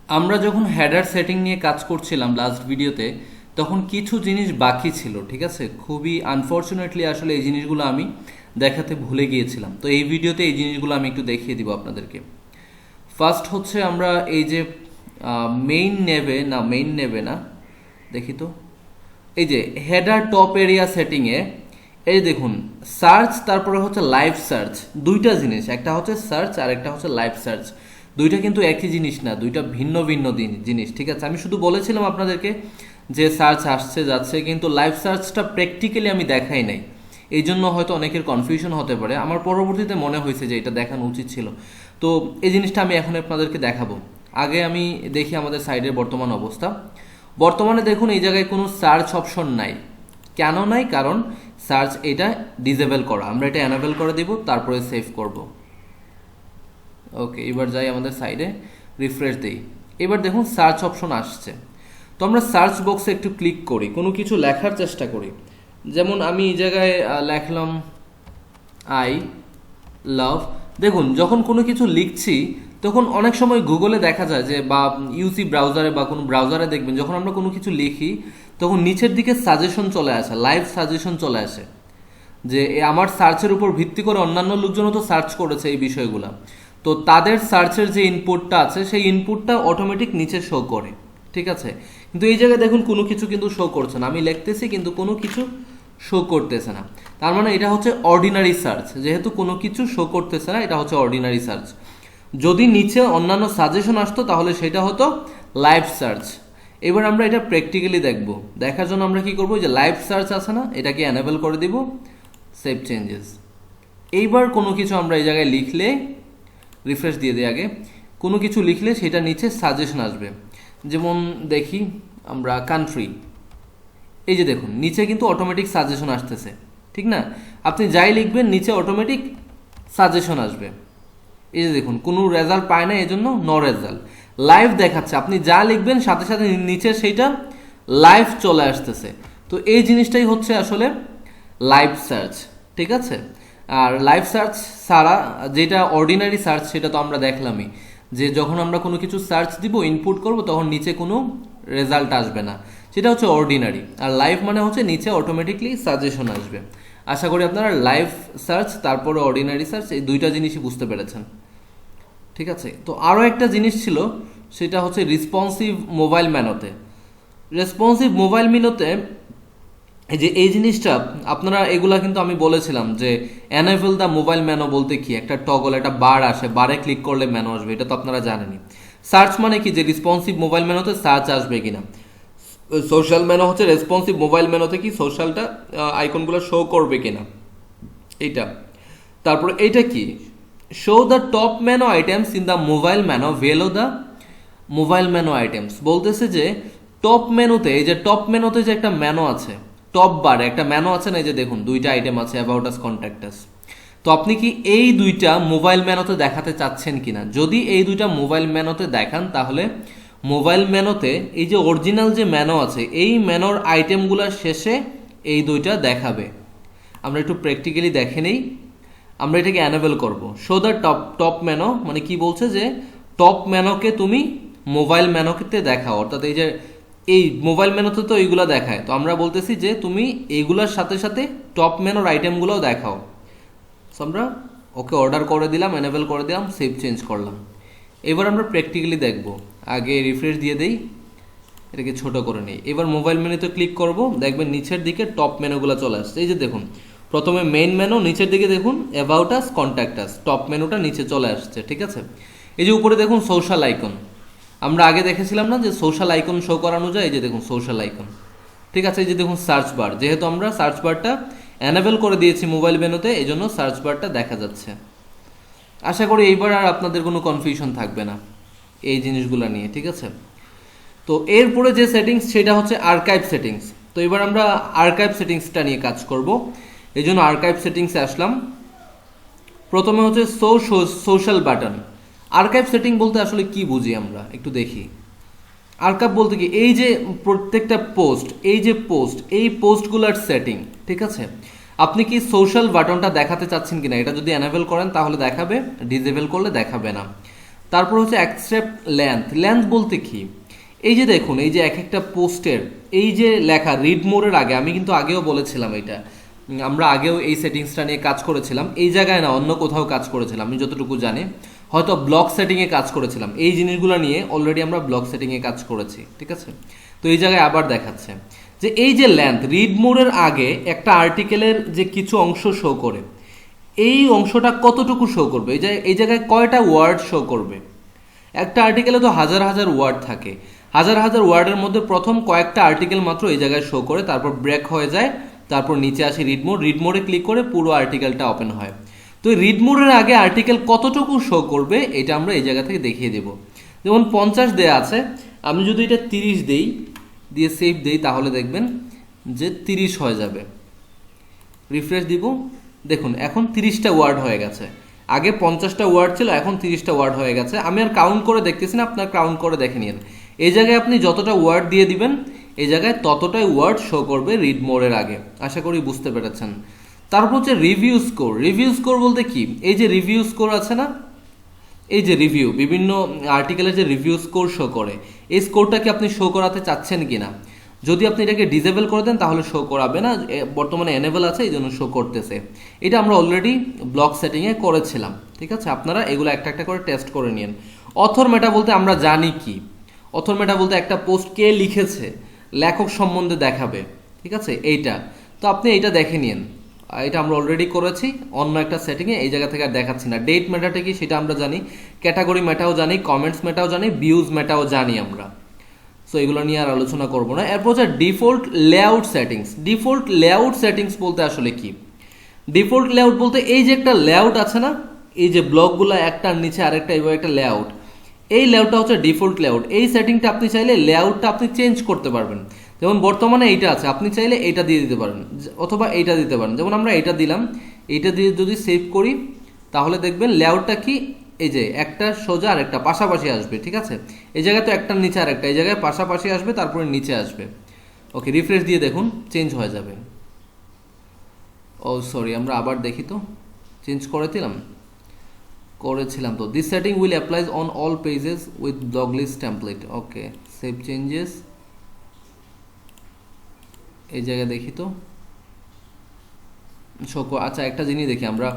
আমরা যখন header setting নিয়ে কাজ করছিলাম লাস্ট ভিডিওতে, তখন কিছু জিনিস বাকি ছিল, ঠিক আছে। খুবই আনফর্চুনেটলি আসলে এই জিনিসগুলো আমি দেখাতে ভুলে গিয়েছিলাম। তো এই ভিডিওতে এই জিনিসগুলো আমি একটু দেখিয়ে দিব আপনাদেরকে। ফার্স্ট হচ্ছে আমরা এই যে মেইন নেবে না, দেখি তো, এই যে হেডার টপ এরিয়া সেটিংয়ে এই দেখুন সার্চ, তারপরে হচ্ছে লাইভ সার্চ, দুইটা জিনিস, একটা হচ্ছে সার্চ আর একটা হচ্ছে লাইভ সার্চ। দুইটা কিন্তু একই জিনিস না, দুইটা ভিন্ন ভিন্ন জিনিস, ঠিক আছে। আমি শুধু বলেছিলাম আপনাদেরকে যে সার্চ আসছে যাচ্ছে, কিন্তু লাইভ সার্চটা প্র্যাকটিক্যালি আমি দেখাই নাই। এই জন্য হয়তো অনেকের কনফিউশন হতে পারে। আমার পরবর্তীতে মনে হয়েছে যে এটা দেখানো উচিত ছিল। তো এই জিনিসটা আমি এখন আপনাদেরকে দেখাবো। আগে আমি দেখি আমাদের সাইডের বর্তমান অবস্থা। বর্তমানে দেখুন এই জায়গায় কোনো সার্চ অপশন নাই। কেন নাই? কারণ সার্চ এটা ডিসেবল করা। আমরা এটা এনাবেল করে দিব, তারপরে সেভ করব। ওকে, এবার যাই আমাদের সাইডে, রিফ্রেশ দেই। এবার দেখুন সার্চ অপশন আসছে। তো আমরা সার্চ বক্সে একটু ক্লিক করি, কোনো কিছু লেখার চেষ্টা করি। যেমন আমি এই জায়গায় লেখলাম আই লাভ। দেখুন যখন কোনো কিছু লিখছি তখন অনেক সময় গুগলে দেখা যায় যে, বা ইউসি ব্রাউজারে বা কোনো ব্রাউজারে দেখবেন, যখন আমরা কোনো কিছু লিখি তখন নিচের দিকে সাজেশন চলে আসে, লাইভ সাজেশন চলে আসে, যে আমার সার্চের উপর ভিত্তি করে অন্যান্য লোকজনও তো সার্চ করেছে এই বিষয়গুলো। তো তাদের সার্চের যে ইনপুটটা আছে সেই ইনপুটটা অটোমেটিক নিচে শো করে, ঠিক আছে। কিন্তু এই জায়গায় দেখুন কোনো কিছু কিন্তু শো করছে না। আমি লিখতেছি কিন্তু কোনো কিছু শো করতেছে না। তার মানে এটা হচ্ছে অর্ডিনারি সার্চ। যেহেতু কোনো কিছু শো করতেছে না, এটা হচ্ছে অর্ডিনারি সার্চ। যদি নিচে অন্যান্য সাজেশন আসতো তাহলে সেটা হতো লাইভ সার্চ। এবার আমরা এটা প্র্যাকটিক্যালি দেখব। দেখার জন্য আমরা কি করব, যে লাইভ সার্চ আছে না, এটাকে এনেবল করে দিব, সেভ চেঞ্জেস। এইবার কোনো কিছু আমরা এই জায়গায় লিখলে, রিফ্রেশ দিয়ে দিই আগে, কোনো কিছু লিখলে সেটা নিচে সাজেশন আসবে। যেমন দেখি আমরা কান্ট্রি, এই যে দেখুন নিচে কিন্তু অটোমেটিক সাজেশন আসতেছে, ঠিক না। আপনি যাই লিখবেন নিচে অটোমেটিক সাজেশন আসবে। এই যে দেখুন কোনো রেজাল্ট পায় না, এই জন্য নো রেজাল্ট। লাইভ দেখাচ্ছে, আপনি যা লিখবেন সাথে সাথে নিচে সেইটা লাইভ চলে আসতেছে। তো এই জিনিসটাই হচ্ছে আসলে লাইভ সার্চ, ঠিক আছে। আর লাইভ সার্চ ছাড়া যেটা অর্ডিনারি সার্চ, সেটা তো আমরা দেখলামই, যে যখন আমরা কোনো কিছু সার্চ দিব, ইনপুট করব, তখন নিচে কোনো রেজাল্ট আসবে না, সেটা হচ্ছে অর্ডিনারি। আর লাইভ মানে হচ্ছে নিচে অটোমেটিকলি সাজেশন আসবে। আশা করি আপনারা লাইভ সার্চ তারপরে অর্ডিনারি সার্চ এই দুইটা জিনিসই বুঝতে পেরেছেন, ঠিক আছে। তো আরও একটা জিনিস ছিল, সেটা হচ্ছে রেসপন্সিভ মোবাইল মেনুতে। রেসপন্সিভ মোবাইল মেনুতে এই যে এই জিনিসটা আপনারা, এগুলা কিন্তু আমি বলেছিলাম যে এনেবল দ্য মোবাইল মেনু বলতে কি, একটা টগল, একটা বার আসে, বারে ক্লিক করলে মেনু আসবে, এটা তো আপনারা জানেনই। সার্চ মানে কি, যে রেসপন্সিভ মোবাইল মেনুতে সার্চ আসবে কিনা। সোশ্যাল মেনু হচ্ছে রেসপন্সিভ মোবাইল মেনুতে কি সোশ্যালটা আইকনগুলো শো করবে কিনা, এইটা। তারপরে এইটা কি, show the top menu items in the mobile menu below the mobile menu items. বলতেছে যে টপ মেনুতে, এই যে টপ মেনুতে যে একটা মেনু আছে, টপ বারে একটা মেনু আছে না, এই যে দেখুন দুইটা আইটেম আছে, অ্যাবাউট আস, কন্ট্যাক্ট আস। তো আপনি কি এই দুইটা মোবাইল মেনুতে দেখাতে চাচ্ছেন কিনা? যদি এই দুইটা মোবাইল মেনুতে দেখান, তাহলে মোবাইল মেনুতে এই যে অরিজিনাল যে মেনু আছে, এই মেনুর আইটেমগুলোর শেষে এই দুইটা দেখাবে। আমরা একটু প্র্যাকটিক্যালি দেখে নেই। আমরা এটাকে অ্যানেবল করব। শো দ্য টপ মেনু মানে কি বলছে, যে টপ মেনুকে তুমি মোবাইল মেনুতে দেখাও, অর্থাৎ এই যে এই মোবাইল মেনুতে তো এইগুলো দেখায়, তো আমরা বলতেছি যে তুমি এইগুলোর সাথে সাথে টপ মেনুর আইটেমগুলোও দেখাও। সো আমরা ওকে অর্ডার করে দিলাম, এনেবল করে দিলাম, সেভ চেঞ্জ করলাম। এবার আমরা প্র্যাকটিক্যালি দেখব। আগে রিফ্রেশ দিয়ে দেই, এটাকে ছোট করে নিই। এবার মোবাইল মেনুতে ক্লিক করব, দেখবেন নিচের দিকে টপ মেনুগুলো চলে আসছে। এই যে দেখুন প্রথমে মেইন মেনু, নিচের দিকে দেখুন about us, contact us, top মেনুটা নিচে চলে আসছে, ঠিক আছে। এই যে উপরে দেখুন সোশ্যাল আইকন, আমরা আগে দেখেছিলাম না যে সোশ্যাল আইকন শো করানো যায়, এই যে দেখুন সোশ্যাল আইকন, ঠিক আছে। এই যে দেখুন সার্চ বার, যেহেতু আমরা সার্চ বারটা এনেবল করে দিয়েছি মোবাইল মেনুতে, এই জন্য সার্চ বারটা দেখা যাচ্ছে। আশা করি এইবার আর আপনাদের কোনো কনফিউশন থাকবে না এই জিনিসগুলো নিয়ে, ঠিক আছে। তো এরপরে যে সেটিংস, সেটা হচ্ছে আর্কাইভ সেটিংস। তো এবার আমরা আর্কাইভ সেটিংসটা নিয়ে কাজ করব। এই জন্য আর্কাইভ সেটিংসে আসলাম। প্রথমে হচ্ছে সোশ্যাল বাটন। আর্কাইভ সেটিং বলতে আসলে কি বুঝি আমরা একটু দেখি। আর্কাইভ বলতে কি, এই যে প্রত্যেকটা পোস্ট, এই যে পোস্ট, এই পোস্টগুলোর সেটিং, ঠিক আছে। আপনি কি সোশ্যাল বাটনটা দেখাতে চাচ্ছেন কিনা, এটা যদি এনেবল করেন তাহলে দেখাবে, ডিসেবল করলে দেখাবে না। তারপর হচ্ছে অ্যাকসেপ্ট লেন্থ। লেন্থ বলতে কি, এই যে দেখুন এই যে এক একটা পোস্টের এই যে লেখা রিড মোরের আগে, আমি কিন্তু আগেও বলেছিলাম এটা, আমরা আগেও এই সেটিংসটা নিয়ে কাজ করেছিলাম, এই জায়গায় না অন্য কোথাও কাজ করেছিলাম আমি যতটুকু জানি, হয়তো ব্লক সেটিংয়ে কাজ করেছিলাম। এই জিনিসগুলো নিয়ে অলরেডি আমরা ব্লক সেটিংয়ে কাজ করেছি, ঠিক আছে। তো এই জায়গায় আবার দেখাচ্ছে যে এই যে লেন্থ, রিড মোরের আগে একটা আর্টিকেলের যে কিছু অংশ শো করে, এই অংশটা কতটুকু শো করবে, এই জায়গায় কয়টা ওয়ার্ড শো করবে। একটা আর্টিকেলে তো হাজার হাজার ওয়ার্ড থাকে, হাজার হাজার ওয়ার্ডের মধ্যে প্রথম কয়েকটা আর্টিকেল মাত্র এই জায়গায় শো করে, তারপর ব্রেক হয়ে যায়, তারপর নিচে আসে রিড মোড, রিড মোডে ক্লিক করে পুরো আর্টিকেলটা ওপেন হয়। তো রিড মোডের আগে আর্টিকেল কতটুকু শো করবে এটা আমরা এই জায়গা থেকে দেখিয়ে দেব। যেমন 50 দেয়া আছে, আমি যদি এটা 30 দেই, দিয়ে সেভ দেই, তাহলে দেখবেন যে 30 হয়ে যাবে। রিফ্রেশ দিব, দেখুন এখন 30টা ওয়ার্ড হয়ে গেছে, আগে 50টা ওয়ার্ড ছিল, এখন 30টা ওয়ার্ড হয়ে গেছে। আমি আর কাউন্ট করে দেখতেছি না, আপনার কাউন্ট করে দেখে নিন। এই জায়গায় আপনি যতটা ওয়ার্ড দিয়ে দিবেন এই জায়গায় ততটাই ওয়ার্ড শো করবে রিড মোরের আগে। আশা করি বুঝতে পেরেছেন। তারপর হচ্ছে রিভিউ স্কোর। রিভিউ স্কোর বলতে কি, এই যে রিভিউ স্কোর আছে না, এই যে রিভিউ, বিভিন্ন আর্টিকেলের যে রিভিউ স্কোর শো করে, এই স্কোরটা কি আপনি শো করাতে চাচ্ছেন কিনা। যদি আপনি এটাকে ডিসেবল করে দেন তাহলে শো করাবে না, বর্তমানে এনেবল আছে এই জন্য শো করতেছে। এটা আমরা অলরেডি ব্লক সেটিংয়ে করেছিলাম, ঠিক আছে। আপনারা এগুলো একটা একটা করে টেস্ট করে নিন। অথর মেটা বলতে আমরা জানি কি, অথর মেটা বলতে একটা পোস্ট কে লিখেছে, লেখক সম্বন্ধে দেখাবে, ঠিক আছে, এইটা। তো আপনি এইটা দেখে নিন, এটা আমরা অলরেডি করেছি অন্য একটা সেটিংয়ে, এই জায়গা থেকে আর দেখাচ্ছি না। ডেট মেটাটা কি সেটা আমরা জানি, ক্যাটাগরি মেটাও জানি, কমেন্টস মেটাও জানি, ভিউজ মেটাও জানি আমরা। সো এগুলো নিয়ে আর আলোচনা করবো না। এরপর হচ্ছে default layout settings. Default layout settings বলতে আসলে কি, ডিফল্ট লেআউট বলতে এই যে একটা লেআউট আছে না, এই যে ব্লকগুলো একটার নিচে আরেকটা, এইভাবে একটা লেআউট, এই লেআউটটা হচ্ছে ডিফল্ট লেআউট। এই সেটিংটা আপনি চাইলে লেআউটটা আপনি চেঞ্জ করতে পারবেন। যেমন বর্তমানে এইটা আছে, আপনি চাইলে এইটা দিয়ে দিতে পারেন, অথবা এইটা দিতে পারেন। যেমন আমরা এইটা দিলাম, এইটা দিয়ে যদি সেভ করি তাহলে দেখবেন লেআউটটা কি, এই যে একটা সোজা আর একটা পাশাপাশি আসবে, ঠিক আছে। এই জায়গায় তো একটার নিচে আর একটা, এই জায়গায় পাশাপাশি আসবে, তারপরে নিচে আসবে। ওকে, রিফ্রেশ দিয়ে দেখুন চেঞ্জ হয়ে যাবে। ও সরি, আমরা আবার দেখি তো, চেঞ্জ করেছিলাম তো। This setting will applies on all pages with blog list template. Okay, save changes, এই জায়গায় দেখি তো আচ্ছা একটা জিনিস দেখি আমরা,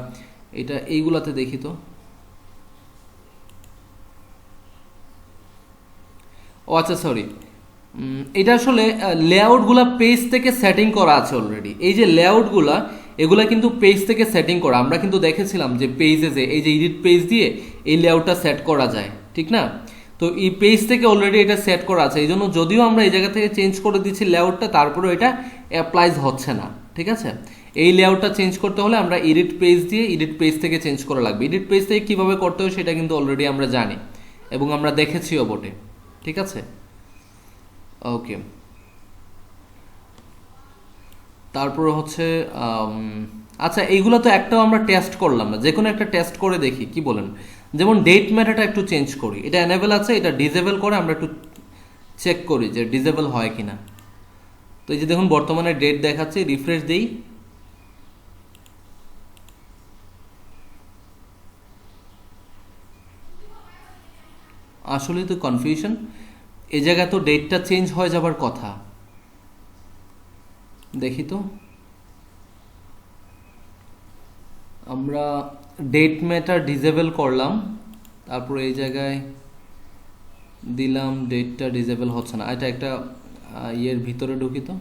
এটা এইগুলাতে দেখি তো। ও আচ্ছা সরি, এটা আসলে লেআউটগুলা পেজ থেকে সেটিং করা আছে অলরেডি। এই যে লেআউটগুলা, এগুলা কিন্তু পেজ থেকে সেটিং করা, আমরা কিন্তু দেখেছিলাম যে পেজে যে এই যে এডিট পেজ দিয়ে এই লেআউটটা সেট করা যায়, ঠিক না। তো এই পেজ থেকে অলরেডি এটা সেট করা আছে, এই জন্য যদিও আমরা এই জায়গা থেকে চেঞ্জ করে দিচ্ছি লেআউটটা, তারপরেও এটা অ্যাপ্লাইজ হচ্ছে না, ঠিক আছে। এই লেআউটটা চেঞ্জ করতে হলে আমরা এডিট পেজ দিয়ে এডিট পেজ থেকে চেঞ্জ করা লাগবে। এডিট পেজ থেকে কীভাবে করতে হয় সেটা কিন্তু অলরেডি আমরা জানি এবং আমরা দেখেছিও বটে, ঠিক আছে। ওকে, তারপর হচ্ছে আচ্ছা এইগুলো তো একটাও আমরা টেস্ট করলাম না, যে কোনো একটা টেস্ট করে দেখি কি বলেন। যেমন ডেট ম্যাটারটা একটু চেঞ্জ করি, এটা এনেবল আছে, এটা ডিসেবল করে আমরা একটু চেক করি যে ডিসেবল হয় কিনা। তো এই যে দেখুন বর্তমানে ডেট দেখাচ্ছে, রিফ্রেশ দেই, আসলেই তো কনফিউশন, এই জায়গায় তো ডেটটা চেঞ্জ হয়ে যাবার কথা। দেখি তো, আমরা ডেট ম্যাটার ডিসেবল করলাম, তারপর এই জায়গায় দিলাম ডেটটা ডিসেবল হচ্ছে না। এটা একটা ইয়ের ভিতরে ঢুকি তো,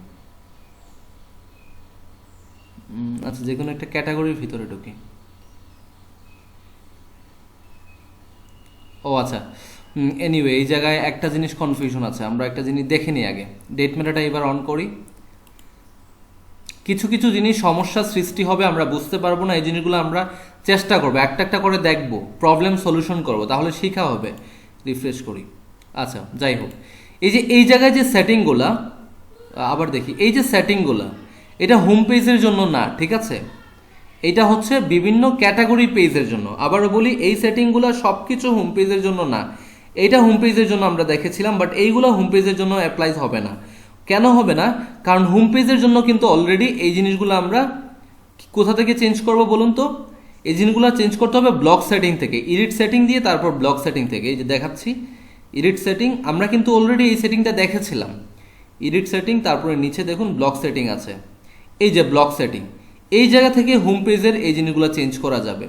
আচ্ছা যে কোনো একটা ক্যাটাগরির ভিতরে ঢুকি। ও আচ্ছা, এনিওয়ে এই জায়গায় একটা জিনিস কনফিউশন আছে, আমরা একটা জিনিস দেখে নিই আগে। ডেট ম্যাটারটা এবার অন করি। কিছু কিছু জিনিস সমস্যার সৃষ্টি হবে, আমরা বুঝতে পারবো না, এই জিনিসগুলো আমরা চেষ্টা করবো, একটা একটা করে দেখবো, প্রবলেম সলিউশন করবো, তাহলে শেখা হবে। রিফ্রেশ করি। আচ্ছা যাই হোক, এই যে এই জায়গায় যে সেটিংগুলা, আবার দেখি, এই যে সেটিংগুলা এটা হোম পেজের জন্য না, ঠিক আছে। এটা হচ্ছে বিভিন্ন ক্যাটাগরি পেজের জন্য। আবারও বলি, এই সেটিংগুলো সব কিছু হোম পেজের জন্য না। এইটা হোম পেজের জন্য আমরা দেখেছিলাম, বাট এইগুলো হোম পেজের জন্য অ্যাপ্লাইজ হবে না। কেন হবে না? কারণ হোম পেজের জন্য কিন্তু অলরেডি এই জিনিসগুলো আমরা কোথা থেকে চেঞ্জ করব বলুন তো, এই জিনিসগুলো চেঞ্জ করতে হবে ব্লক সেটিং থেকে, এডিট সেটিং দিয়ে তারপর ব্লক সেটিং থেকে। এই যে দেখাচ্ছি এডিট সেটিং, আমরা কিন্তু অলরেডি এই সেটিংটা দেখেছিলাম। এডিট সেটিং, তারপরে নিচে দেখুন ব্লক সেটিং আছে, এই যে ব্লক সেটিং, এই জায়গা থেকে হোম পেজের এই জিনিসগুলো চেঞ্জ করা যাবে।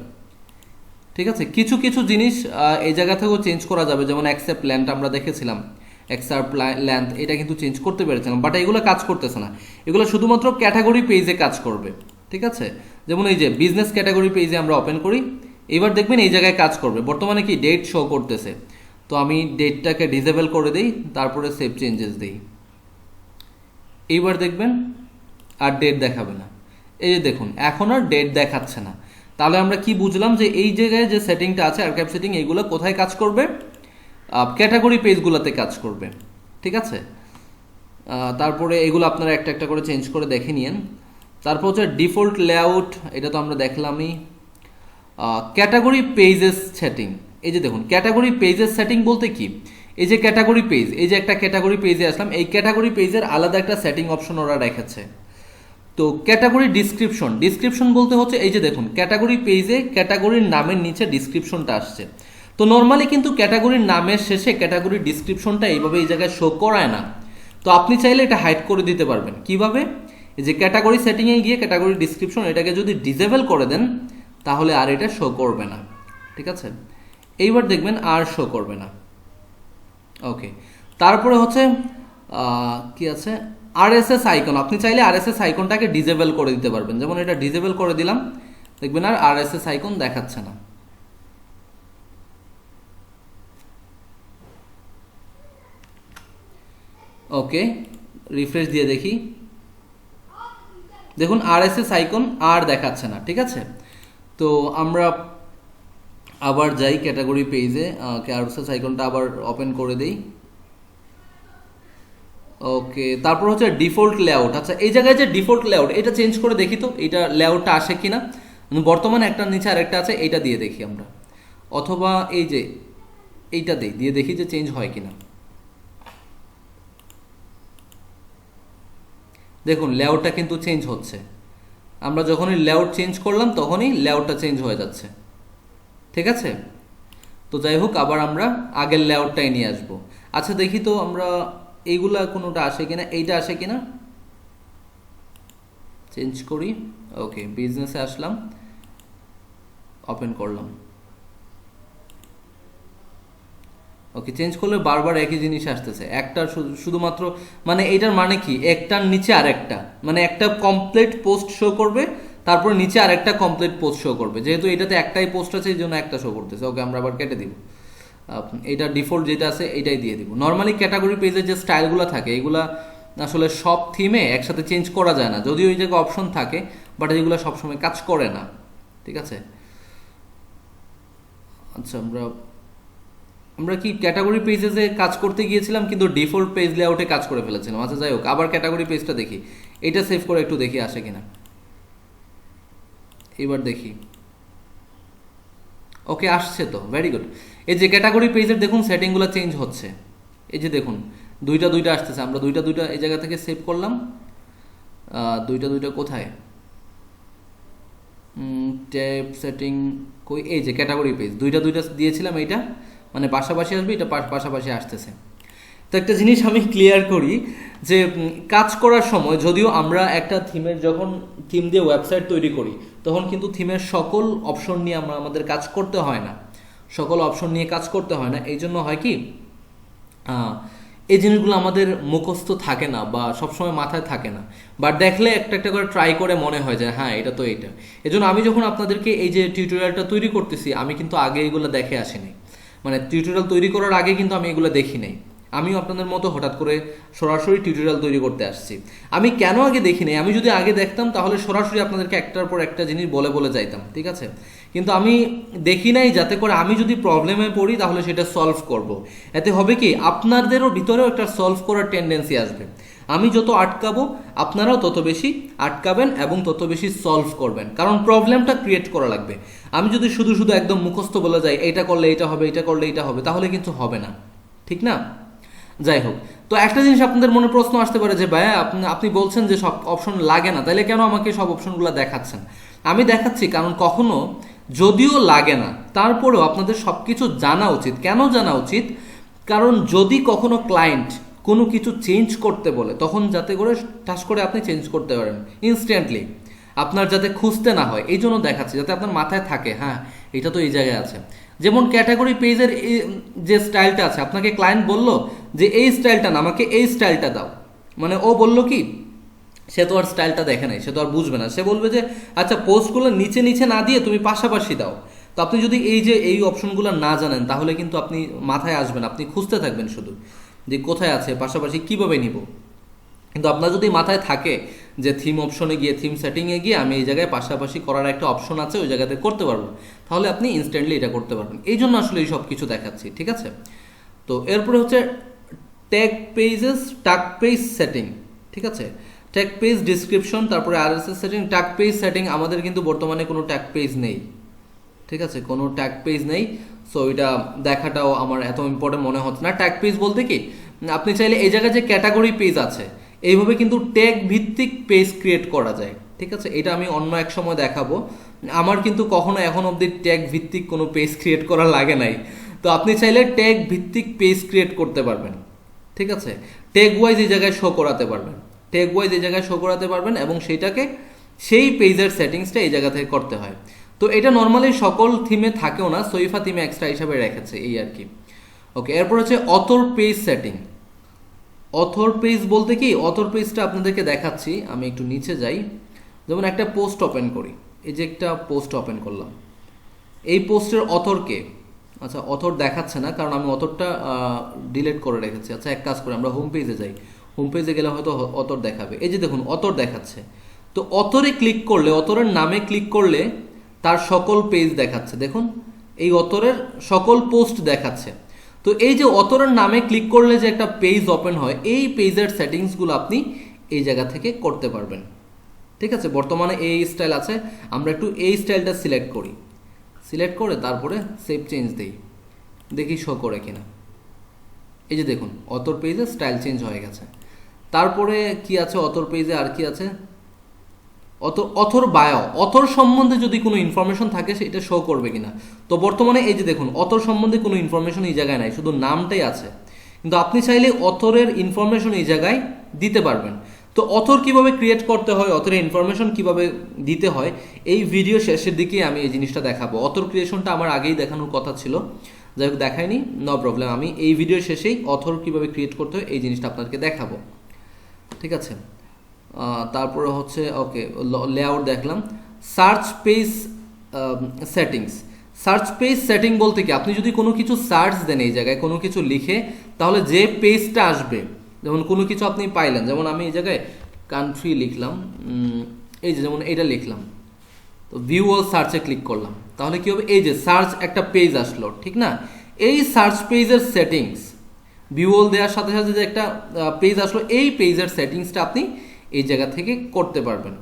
ঠিক আছে, কিছু কিছু জিনিস এই জায়গা থেকেও চেঞ্জ করা যাবে, যেমন অ্যাকসেপ্ট লেন্থ আমরা দেখেছিলাম, অ্যাকসেপ্ট লেন্থ এটা কিন্তু চেঞ্জ করতে পেরেছিলাম, বাট এগুলো কাজ করতেছে না। এগুলো শুধুমাত্র ক্যাটাগরি পেজে কাজ করবে। ঠিক আছে, যেমন এই যে বিজনেস ক্যাটাগরি পেজে আমরা ওপেন করি, এবার দেখবেন এই জায়গায় কাজ করবে। বর্তমানে কি ডেট শো করতেছে, তো আমি ডেটটাকে ডিসেবল করে দিই, তারপরে সেভ চেঞ্জেস দিই। এইবার দেখবেন আর ডেট দেখাবে না। এই যে দেখুন এখন আর ডেট দেখাচ্ছে না। তাহলে আমরা কি বুঝলাম যে এই জায়গায় যে সেটিংটা আছে আর্কাইভ সেটিং, এইগুলো কোথায় কাজ করবে? ক্যাটাগরি পেজগুলোতে কাজ করবে। ঠিক আছে, তারপরে এগুলো আপনারা একটা একটা করে চেঞ্জ করে দেখে নিন। তারপর হচ্ছে ডিফল্ট লেআউট, এটা তো আমরা দেখলামই। ক্যাটাগরি পেজেস সেটিং, এই যে দেখুন ক্যাটাগরি পেজেস সেটিং বলতে কি, এই যে ক্যাটাগরি পেজ, এই যে একটা ক্যাটাগরি পেজে আসলাম, এই ক্যাটাগরি পেজের আলাদা একটা সেটিং অপশন ওরা রেখেছে। তো ক্যাটাগরি ডিসক্রিপশন, ডিসক্রিপশন বলতে হচ্ছে এই যে দেখুন ক্যাটাগরি পেজে ক্যাটাগরির নামের নিচে ডিসক্রিপশনটা আসছে। তো নর্মালি কিন্তু ক্যাটাগরির নামের শেষে ক্যাটাগরি ডিসক্রিপশনটা এইভাবে এই জায়গায় শো করায় না। তো আপনি চাইলে এটা হাইড করে দিতে পারবেন। কিভাবে? এই যে ক্যাটাগরি সেটিংয়ে গিয়ে ক্যাটাগরি ডিসক্রিপশন এটাকে যদি ডিসেবল করে দেন, তাহলে আর এটা শো করবে না। ঠিক আছে, এইবার দেখবেন আর শো করবে না। ওকে, তারপরে হচ্ছে কি আছে, আরএসএস আইকন, আপনি চাইলে আরএসএস আইকনটাকে ডিসেবল করে দিতে পারবেন। যেমন এটা ডিসেবল করে দিলাম, দেখবেন আর আরএসএস আইকন দেখাচ্ছে না। ওকে, রিফ্রেশ দিয়ে দেখি, দেখুন আরএসএস আইকন আর দেখাচ্ছে না। ঠিক আছে, তো আমরা আবার যাই ক্যাটাগরি পেজে, আরএসএস আইকনটা আবার ওপেন করে দেই। ওকে, তারপর হচ্ছে ডিফল্ট লেআউট। আচ্ছা, এই জায়গায় যে ডিফল্ট লেআউট, এটা চেঞ্জ করে দেখি তো এইটা লেআউটটা আসে কিনা। বর্তমানে একটা নিচে আরেকটা আছে, এইটা দিয়ে দেখি আমরা, অথবা এই যে এইটা দিয়ে দেখি যে চেঞ্জ হয় কিনা। দেখুন লেআউটটা কিন্তু চেঞ্জ হচ্ছে, আমরা যখনই লেআউট চেঞ্জ করলাম তখনই লেআউটটা চেঞ্জ হয়ে যাচ্ছে। ঠিক আছে, তো যাই হোক আবার আমরা আগের লেআউটটাই নিয়ে আসবো। আচ্ছা দেখি তো আমরা এইগুলা কোনোটা আসে কিনা, এইটা আসে কিনা, চেঞ্জ করি। ওকে, বিজনেসে আসলাম, ওপেন করলাম। ওকে, চেঞ্জ করলে বারবার একই জিনিস আসতেছে, একটা শুধুমাত্র, মানে এইটার মানে কি, একটার নিচে আরেকটা, মানে একটা কমপ্লিট পোস্ট শো করবে, তারপর নিচে আরেকটা কমপ্লিট পোস্ট শো করবে। যেহেতু এটাতে একটাই পোস্ট আছে এই জন্য একটা শো করতেছে। ওকে, আমরা আবার কেটে দিব, এটা ডিফল্ট যেটা আছে এটাই দিয়ে দিব। নর্মালি ক্যাটাগরি পেজের যে স্টাইলগুলো থাকে এগুলা আসলে সব থিমে একসাথে চেঞ্জ করা যায় না, যদিও এই জায়গায় অপশন থাকে, বাট এগুলো সবসময় কাজ করে না। ঠিক আছে, আচ্ছা আমরা কি ক্যাটাগরি পেজে কাজ করতে গিয়েছিলাম কিন্তু ডিফল্ট পেজ লেআউটে কাজ করে ফেলেছিলাম। আচ্ছা যাই হোক, আবার ক্যাটাগরি পেজটা দেখি, এটা সেভ করে একটু দেখি আসে কিনা। এবার দেখি, ওকে আসছে তো, ভেরি গুড। এই যে ক্যাটাগরি পেজের দেখুন সেটিংগুলো চেঞ্জ হচ্ছে, এই যে দেখুন দুইটা আসতেছে। আমরা দুইটা এই জায়গা থেকে সেভ করলাম, দুইটা কোথায়, ট্যাব সেটিং কই, এই যে ক্যাটাগরি পেজ দুইটা দিয়েছিলাম, এইটা মানে পাশাপাশি আসবে, এটা পাশাপাশি আসতেছে। তো একটা জিনিস আমি ক্লিয়ার করি যে কাজ করার সময় যদিও আমরা একটা যখন থিম দিয়ে ওয়েবসাইট তৈরি করি, তখন কিন্তু থিমের সকল অপশন নিয়ে আমাদের কাজ করতে হয় না, সকল অপশন নিয়ে কাজ করতে হয় না। এই জন্য হয় কি, এই জিনিসগুলো আমাদের মুখস্থ থাকে না বা সবসময় মাথায় থাকে না, বাট দেখলে একটা একটা করে ট্রাই করে মনে হয় যে হ্যাঁ এটা তো এইটা। এই জন্য আমি যখন আপনাদেরকে এই যে টিউটোরিয়ালটা তৈরি করতেছি, আমি কিন্তু আগে এগুলো দেখে আসিনি, মানে টিউটোরিয়াল তৈরি করার আগে কিন্তু আমি এগুলো দেখি নাই। আমিও আপনাদের মতো হঠাৎ করে সরাসরি টিউটোরিয়াল তৈরি করতে আসছি। আমি কেন আগে দেখি নাই, আমি যদি আগে দেখতাম তাহলে সরাসরি আপনাদেরকে একটার পর একটা জিনিস বলে যাইতাম। ঠিক আছে, কিন্তু আমি দেখি নাই, যাতে করে আমি যদি প্রবলেমে পড়ি তাহলে সেটা সলভ করব। এতে হবে কি, আপনাদেরও ভিতরেও একটা সলভ করার টেন্ডেন্সি আসবে। আমি যত আটকাবো আপনারাও তত বেশি আটকাবেন এবং তত বেশি সলভ করবেন, কারণ প্রবলেমটা ক্রিয়েট করা লাগবে। আমি যদি শুধু একদম মুখস্থ বলে যাই এটা করলে এটা হবে, এটা করলে এটা হবে, তাহলে কিন্তু হবে না, ঠিক না? যাই হোক, তো একটা জিনিস আপনাদের মনে প্রশ্ন আসতে পারে যে ভাইয়া আপনি বলছেন যে সব অপশন লাগে না, তাহলে কেন আমাকে সব অপশনগুলো দেখাচ্ছেন? আমি দেখাচ্ছি কারণ কখনো যদিও লাগে না, তারপরেও আপনাদের সব কিছু জানা উচিত। কেন জানা উচিত? কারণ যদি কখনো ক্লায়েন্ট কোনো কিছু চেঞ্জ করতে বলে, তখন যাতে করে টাস করে আপনি চেঞ্জ করতে পারেন ইনস্ট্যান্টলি, আপনার যাতে খুঁজতে না হয়, এই জন্য দেখাচ্ছি, যাতে আপনার মাথায় থাকে হ্যাঁ এটা তো এই জায়গায় আছে। যেমন ক্যাটাগরি পেজের যে স্টাইলটা আছে, আপনাকে ক্লায়েন্ট বলল যে এই স্টাইলটা না, আমাকে এই স্টাইলটা দাও, মানে ও বলল কি, সে তো আর স্টাইলটা দেখে নাই, সে তো আর বুঝবে না, সে বলবে যে আচ্ছা পোস্টগুলো নিচে নিচে না দিয়ে তুমি পাশাপাশি দাও। তো আপনি যদি এই অপশনগুলো না জানেন, তাহলে কিন্তু আপনি মাথায় আসবেন, আপনি খুঁজতে থাকবেন শুধু যে কোথায় আছে, পাশাপাশি কিভাবে নিব। কিন্তু আপনার যদি মাথায় থাকে যে থিম অপশনে গিয়ে, থিম সেটিংয়ে গিয়ে আমি এই জায়গায় পাশাপাশি করার একটা অপশন আছে, ওই জায়গাতে করতে পারবো, তাহলে আপনি ইনস্ট্যান্টলি এটা করতে পারবেন। এই জন্য আসলে এই সব কিছু দেখাচ্ছি, ঠিক আছে। তো এরপরে হচ্ছে টাগ পেজ সেটিং, ঠিক আছে। ট্যাগ পেজ ডিসক্রিপশন, তারপরে RSS setting. Tag page setting আমাদের কিন্তু বর্তমানে কোনো ট্যাগ পেজ নেই, ঠিক আছে, কোনো ট্যাগ পেজ নেই। সো এটা দেখাটাও আমার এত ইম্পর্টেন্ট মনে হচ্ছে না। ট্যাগ পেজ বলতে কি, আপনি চাইলে এই জায়গায় যে ক্যাটাগরি পেজ আছে, এইভাবে কিন্তু ট্যাগ ভিত্তিক পেজ ক্রিয়েট করা যায়, ঠিক আছে। এটা আমি অন্য এক সময় দেখাবো। আমার কিন্তু কখনো এখন অবধি ট্যাগ ভিত্তিক কোনো পেজ ক্রিয়েট করা লাগে নাই। তো আপনি চাইলে ট্যাগ ভিত্তিক পেজ ক্রিয়েট করতে পারবেন, ঠিক আছে। ট্যাগ ওয়াইজ এই জায়গায় শো করাতে পারবেন, ট্যাগ ওয়াইজ এই জায়গায় শো করাতে পারবেন, এবং সেইটাকে সেই পেজের সেটিংসটা এই জায়গা থেকে করতে হয়। তো এটা নর্মালি সকল থিমে থাকেও না, সইফা থিমে এক্সট্রা হিসাবে রেখেছে, এই আর কি। ওকে, এরপর হচ্ছে author page setting. Author page বলতে কি, অথর পেজটা আপনাদেরকে দেখাচ্ছি, আমি একটু নিচে যাই। যেমন একটা পোস্ট ওপেন করি, এই যে একটা পোস্ট ওপেন করলাম, এই পোস্টের অথরকে, আচ্ছা অথর দেখাচ্ছে না কারণ আমি অথরটা ডিলিট করে রেখেছি। আচ্ছা এক কাজ করে আমরা হোম পেজে যাই, হোম পেজে গেলে হয়তো অথর দেখাবে। এই যে দেখুন অথর দেখাচ্ছে। তো অথরে ক্লিক করলে, অথরের নামে ক্লিক করলে তার সকল পেজ দেখাচ্ছে, দেখুন এই অথরের সকল পোস্ট দেখাচ্ছে। তো এই যে অথরের নামে ক্লিক করলে যে একটা পেজ ওপেন হয়, এই পেজের সেটিংসগুলো আপনি এই জায়গা থেকে করতে পারবেন, ঠিক আছে। বর্তমানে এই স্টাইল আছে, আমরা একটু এই স্টাইলটা সিলেক্ট করি, সিলেক্ট করে তারপরে সেভ চেঞ্জ দেই, দেখি শো করে কিনা। এই যে দেখুন অথর পেজে স্টাইল চেঞ্জ হয়ে গেছে। তারপরে কি আছে অথর পেজে, আর কি আছে, অথর বায়ো, অথর সম্বন্ধে যদি কোনো ইনফরমেশন থাকে সেটা শো করবে কিনা। তো বর্তমানে এই যে দেখুন অথর সম্বন্ধে কোনো ইনফরমেশন এই জায়গায় নাই, শুধু নামটাই আছে। কিন্তু আপনি চাইলে অথরের ইনফরমেশন এই জায়গায় দিতে পারবেন। তো অথর কিভাবে ক্রিয়েট করতে হয়, অথরের ইনফরমেশন কিভাবে দিতে হয়, এই ভিডিও শেষের দিকে আমি এই জিনিসটা দেখাবো। অথর ক্রিয়েশনটা আমার আগেই দেখানোর কথা ছিল, যাই হোক দেখায়নি, নো প্রবলেম। আমি এই ভিডিও শেষেই অথর কিভাবে ক্রিয়েট করতে হয় এই জিনিসটা আপনাদেরকে দেখাবো, ঠিক আছে। তারপরে হচ্ছে ওকে লেআউট দেখলাম। Search page settings. Search page setting বলতে কি, আপনি যদি কোনো কিছু সার্চ দেন এই জায়গায় কোনো কিছু লিখে, তাহলে যে পেজটা আসবে, যেমন কোনো কিছু আপনি পাইলেন, যেমন আমি এই জায়গায় কান্ট্রি লিখলাম, এই যে যেমন এটা লিখলাম, তো ভিউ অল সার্চে ক্লিক করলাম, তাহলে কি হবে, এই যে সার্চ একটা পেজ আসলো, ঠিক না। এই সার্চ পেজের সেটিংস, ভিউ অল দেওয়ার সাথে সাথে যে একটা পেজ আসলো, এই পেজের সেটিংসটা আপনি এই জায়গা থেকে করতে পারবেন,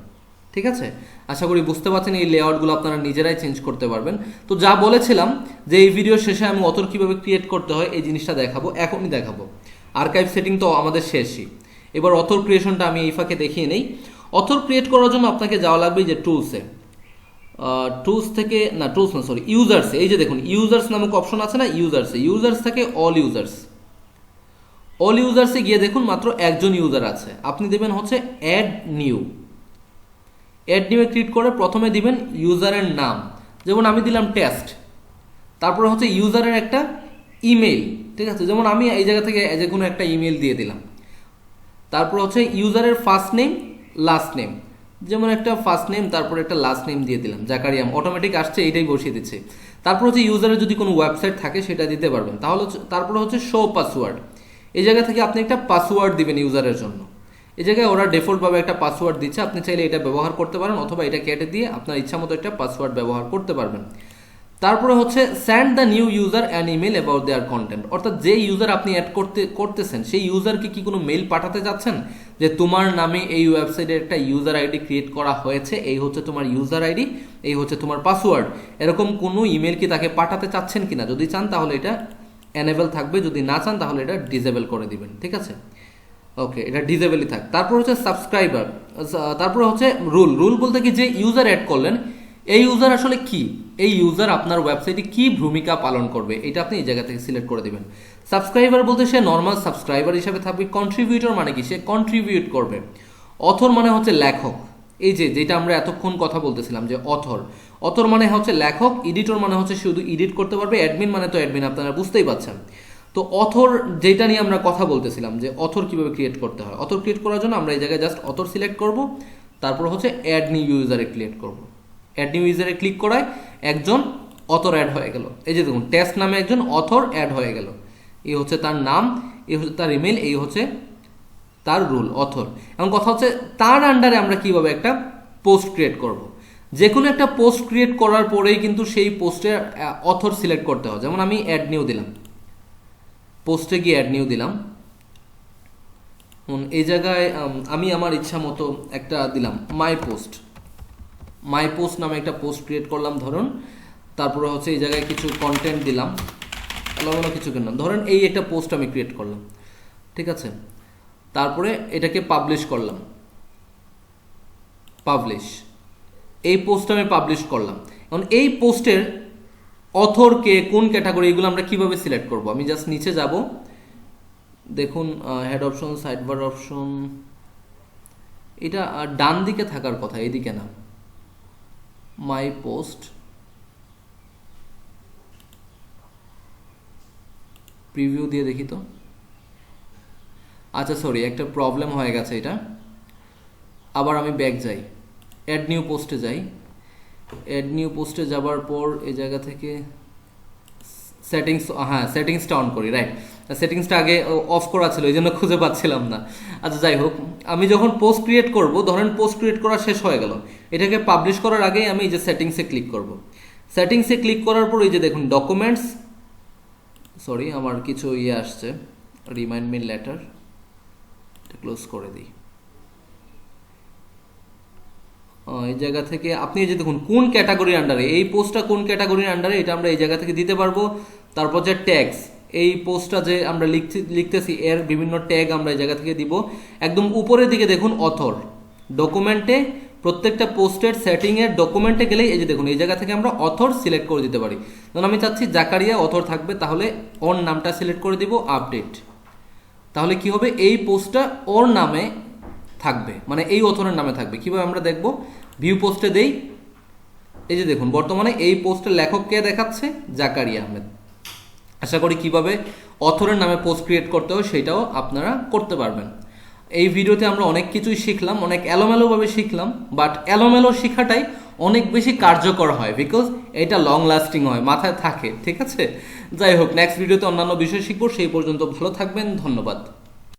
ঠিক আছে। আশা করি বুঝতে পারছেন, এই লেআউটগুলো আপনারা নিজেরাই চেঞ্জ করতে পারবেন। তো যা বলেছিলাম যে এই ভিডিও শেষে আমি অথর কীভাবে ক্রিয়েট করতে হয় এই জিনিসটা দেখাবো, এখনই দেখাবো। আর্কাইভ সেটিং তো আমাদের শেষই, এবার অথর ক্রিয়েশনটা আমি এই ফাঁকে দেখিয়ে নেই। অথর ক্রিয়েট করার জন্য আপনাকে যাওয়া লাগবে যে টুলসে, টুলস থেকে না, টুলস না সরি, ইউজার্সে। এই যে দেখুন ইউজার্স নামক অপশন আছে না, ইউজার্সে, ইউজার্স থেকে অল ইউজার্স, অল ইউজার্সে গিয়ে দেখুন মাত্র একজন ইউজার আছে, আপনি দেবেন হচ্ছে অ্যাড নিউ। অ্যাড নিউয়ে ক্লিক করে প্রথমে দিবেন ইউজারের নাম, যেমন আমি দিলাম টেস্ট, তারপরে হচ্ছে ইউজারের একটা ইমেল, ঠিক আছে, যেমন আমি এই জায়গা থেকে যে কোনো একটা ইমেল দিয়ে দিলাম। তারপর হচ্ছে ইউজারের ফার্স্ট নেম লাস্ট নেম, যেমন একটা ফার্স্ট নেম তারপর একটা লাস্ট নেম দিয়ে দিলাম, জাকারিয়াম, অটোমেটিক আসছে, এইটাই বসিয়ে দিচ্ছে। তারপর হচ্ছে ইউজারের যদি কোনো ওয়েবসাইট থাকে সেটা দিতে পারবেন। তাহলে তারপর হচ্ছে শো পাসওয়ার্ড, এই জায়গা থেকে আপনি একটা পাসওয়ার্ড দিবেন ইউজারের জন্য। এই জায়গায় ওরা ডিফল্টভাবে একটা পাসওয়ার্ড দিচ্ছে, আপনি চাইলে এটা ব্যবহার করতে পারেন, অথবা এটা কেটে দিয়ে আপনার ইচ্ছা মতো একটা পাসওয়ার্ড ব্যবহার করতে পারবেন। তারপরে হচ্ছে send the new user an email about their content, অর্থাৎ যে ইউজার আপনি অ্যাড করতেছেন সেই ইউজারকে কি কোনো মেল পাঠাতে যাচ্ছেন যে তোমার নামে এই ওয়েবসাইটে একটা ইউজার আইডি ক্রিয়েট করা হয়েছে, এই হচ্ছে তোমার ইউজার আইডি, এই হচ্ছে তোমার পাসওয়ার্ড, এরকম কোনো ইমেল কি তাকে পাঠাতে চাচ্ছেন কিনা। যদি চান তাহলে এটা এনেবল থাকবে, যদি না চান তাহলে এটা ডিসেবল করে দিবেন, ঠিক আছে। ওকে, এটা ডিসেবলই থাক। তারপর হচ্ছে সাবস্ক্রাইবার, তারপর হচ্ছে রুল। রুল বলতে কি, যে ইউজার অ্যাড করলেন এই ইউজার আসলে কি, এই ইউজার আপনার ওয়েবসাইটে কি ভূমিকা পালন করবে এটা আপনি এই জায়গা থেকে সিলেক্ট করে দেবেন। সাবস্ক্রাইবার বলতে সে নর্মাল সাবস্ক্রাইবার হিসাবে থাকবে। কন্ট্রিবিউটর মানে কি, সে কন্ট্রিবিউট করবে। অথর মানে হচ্ছে লেখক, এই যে যেটা আমরা এতক্ষণ কথা বলতেছিলাম যে অথর, অথর মানে হচ্ছে লেখক। এডিটর মানে হচ্ছে শুধু এডিট করতে পারবে। অ্যাডমিন মানে তো অ্যাডমিন, আপনারা বুঝতেই পারছেন। তো অথর যেটা নিয়ে আমরা কথা বলতেছিলাম যে অথর কিভাবে ক্রিয়েট করতে হয়, অথর ক্রিয়েট করার জন্য আমরা এই জায়গায় জাস্ট অথর সিলেক্ট করব, তারপর হচ্ছে অ্যাড নিউ ইউজারে ক্রিয়েট করব। অ্যাড নিউ ইউজারে ক্লিক করায় একজন অথর অ্যাড হয়ে গেল। এই যে দেখুন টেস্ট নামে একজন অথর অ্যাড হয়ে গেল। এই হচ্ছে তার নাম, এই হচ্ছে তার ইমেল, এই হচ্ছে তার রুল অথর। এবং কথা হচ্ছে তার আন্ডারে আমরা কিভাবে একটা পোস্ট ক্রিয়েট করব। যে কোনো একটা পোস্ট ক্রিয়েট করার পরেই কিন্তু সেই পোস্টের অথর সিলেক্ট করতে হয়। যেমন আমি অ্যাড নিউ দিলাম, পোস্টে গিয়ে অ্যাড নিউ দিলাম। এই জায়গায় আমি আমার ইচ্ছা মতো একটা দিলাম মাই পোস্ট, মাই পোস্ট নামে একটা পোস্ট ক্রিয়েট করলাম ধরুন। তারপরে হচ্ছে এই জায়গায় কিছু কন্টেন্ট দিলাম, এলোমেলো কিছু কিনলাম, ধরেন এই একটা পোস্ট আমি ক্রিয়েট করলাম, ঠিক আছে। তারপরে এটাকে পাবলিশ করলাম, পাবলিশ, এই পোস্টটা আমি পাবলিশ করলাম। এখন এই পোস্টের অথরকে কোন ক্যাটাগরি, এগুলো আমরা কিভাবে সিলেক্ট করব? আমি জাস্ট নিচে যাব, দেখুন head option, side bar option, এটা ডান দিকে থাকার কথা, এইদিকে না। মাই পোস্ট, প্রিভিউ দিয়ে দেখি তো। আচ্ছা সরি, একটা প্রবলেম হয়ে গেছে এটা। আবার আমি ব্যাক যাই, অ্যাড নিউ পোস্টে যাই। অ্যাড নিউ পোস্টে যাবার পর এই জায়গা থেকে সেটিংস, হ্যাঁ সেটিংসটা অন করি, রাইট। সেটিংসটা আগে অফ করা ছিল, এই জন্য খুঁজে পাচ্ছিলাম না। আচ্ছা যাই হোক, আমি যখন পোস্ট ক্রিয়েট করব, ধরেন পোস্ট ক্রিয়েট করা শেষ হয়ে গেল, এটাকে পাবলিশ করার আগেই আমি এই যে সেটিংসে ক্লিক করব। সেটিংসে ক্লিক করার পর এই যে দেখুন ডকুমেন্টস, সরি আমার কিছু আসছে, রিমাইন্ড মি লেটার, এটা ক্লোজ করে দিই। এই জায়গা থেকে আপনি এই যে দেখুন কোন ক্যাটাগরির আন্ডারে, এই পোস্টটা কোন ক্যাটাগরির আন্ডারে এটা আমরা এই জায়গা থেকে দিতে পারবো। তারপর যে ট্যাগস, এই পোস্টটা যে আমরা লিখতেছি এর বিভিন্ন ট্যাগ আমরা এই জায়গা থেকে দিব। একদম উপরের দিকে দেখুন অথর, ডকুমেন্টে প্রত্যেকটা পোস্টের সেটিংয়ের ডকুমেন্টে গেলেই এই যে দেখুন এই জায়গা থেকে আমরা অথর সিলেক্ট করে দিতে পারি। যেমন আমি চাচ্ছি জাকারিয়া অথর থাকবে, তাহলে ওর নামটা সিলেক্ট করে দিব আপডেট। তাহলে কি হবে, এই পোস্টটা ওর নামে থাকবে, মানে এই অথরের নামে থাকবে। কিভাবে আমরা দেখব, ভিউ পোস্টে দেই, এই যে দেখুন বর্তমানে এই পোস্টের লেখক কে দেখাচ্ছে, জাকারিয়া আহমেদ। আশা করি কিভাবে অথরের নামে পোস্ট ক্রিয়েট করতে হয় সেটাও আপনারা করতে পারবেন। এই ভিডিওতে আমরা অনেক কিছুই শিখলাম, অনেক এলোমেলোভাবে শিখলাম, বাট এলোমেলো শেখাটাই অনেক বেশি কার্যকর হয়, বিকজ এটা লং লাস্টিং হয়, মাথায় থাকে, ঠিক আছে। যাই হোক, নেক্সট ভিডিওতে অন্যান্য বিষয় শিখবো, সেই পর্যন্ত ভালো থাকবেন, ধন্যবাদ।